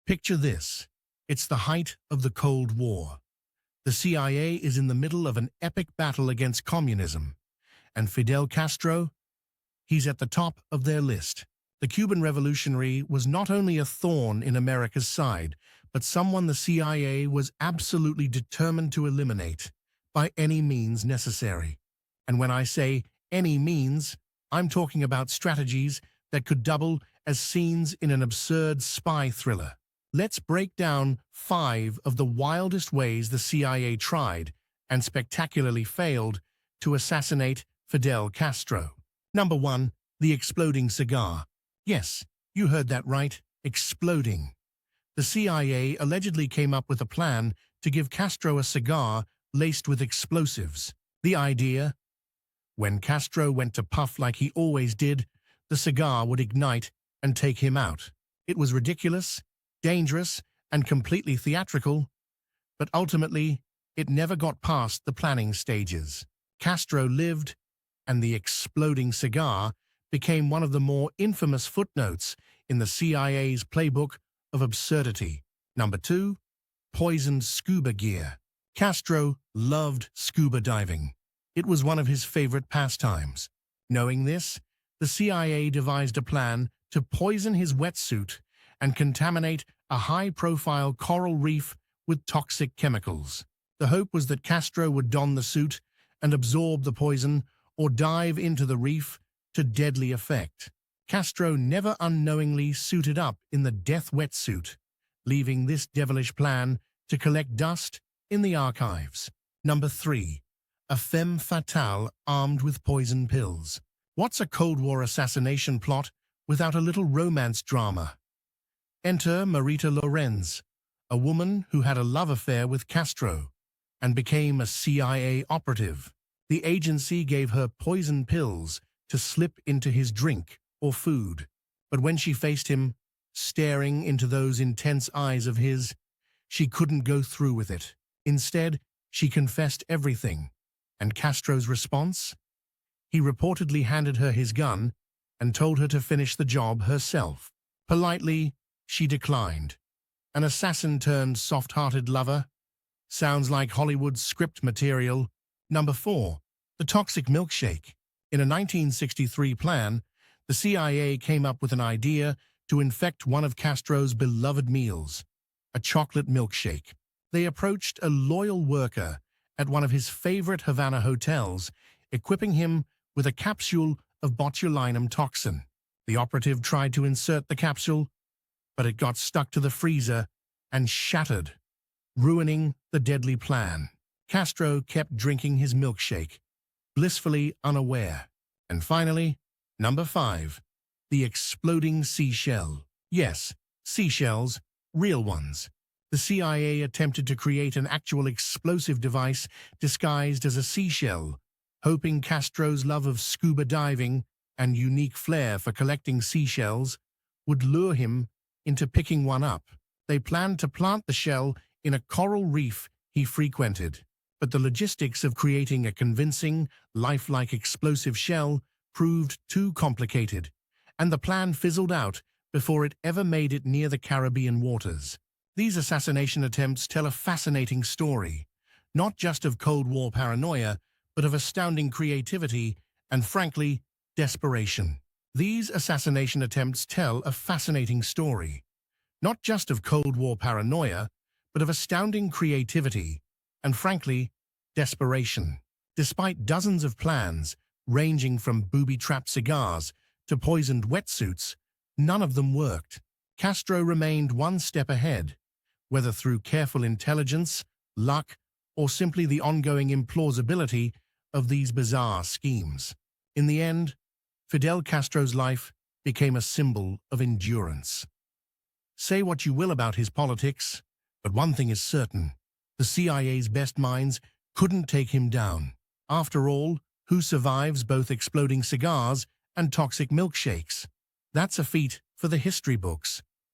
Picture this. It's the height of the Cold War. The CIA is in the middle of an epic battle against communism. And Fidel Castro, he's at the top of their list. The Cuban revolutionary was not only a thorn in America's side, but someone the CIA was absolutely determined to eliminate by any means necessary. And when I say any means, I'm talking about strategies that could double as scenes in an absurd spy thriller. Let's break down 5 of the wildest ways the CIA tried, and spectacularly failed, to assassinate Fidel Castro. Number 1. The exploding cigar. Yes, you heard that right, exploding. The CIA allegedly came up with a plan to give Castro a cigar laced with explosives. The idea? When Castro went to puff like he always did, the cigar would ignite and take him out. It was ridiculous, dangerous, and completely theatrical, but ultimately, it never got past the planning stages. Castro lived, and the exploding cigar became one of the more infamous footnotes in the CIA's playbook of absurdity. Number 2. Poisoned scuba gear. Castro loved scuba diving. It was one of his favorite pastimes. Knowing this, the CIA devised a plan to poison his wetsuit and contaminate a high-profile coral reef with toxic chemicals. The hope was that Castro would don the suit and absorb the poison or dive into the reef to deadly effect. Castro never unknowingly suited up in the death wetsuit, leaving this devilish plan to collect dust in the archives. Number 3. A femme fatale armed with poison pills. What's a Cold War assassination plot without a little romance drama? Enter Marita Lorenz, a woman who had a love affair with Castro and became a CIA operative. The agency gave her poison pills to slip into his drink or food. But when she faced him, staring into those intense eyes of his, she couldn't go through with it. Instead, she confessed everything. And Castro's response? He reportedly handed her his gun and told her to finish the job herself. Politely, she declined. An assassin turned soft-hearted lover? Sounds like Hollywood's script material. Number 4. The toxic milkshake. In a 1963 plan, the CIA came up with an idea to infect one of Castro's beloved meals, a chocolate milkshake. They approached a loyal worker at one of his favorite Havana hotels, equipping him with a capsule of botulinum toxin. The operative tried to insert the capsule, but it got stuck to the freezer and shattered, ruining the deadly plan. Castro kept drinking his milkshake, blissfully unaware. And finally, number 5. The exploding seashell. Yes, seashells, real ones. The CIA attempted to create an actual explosive device disguised as a seashell, hoping Castro's love of scuba diving and unique flair for collecting seashells would lure him into picking one up. They planned to plant the shell in a coral reef he frequented, but the logistics of creating a convincing, lifelike explosive shell proved too complicated, and the plan fizzled out before it ever made it near the Caribbean waters. These assassination attempts tell a fascinating story, not just of Cold War paranoia, but of astounding creativity and, frankly, desperation. These assassination attempts tell a fascinating story, not just of Cold War paranoia, but of astounding creativity and, frankly, desperation. Despite dozens of plans, ranging from booby-trapped cigars to poisoned wetsuits, none of them worked. Castro remained one step ahead, whether through careful intelligence, luck, or simply the ongoing implausibility of these bizarre schemes. In the end, Fidel Castro's life became a symbol of endurance. Say what you will about his politics, but one thing is certain: the CIA's best minds couldn't take him down. After all, who survives both exploding cigars and toxic milkshakes? That's a feat for the history books.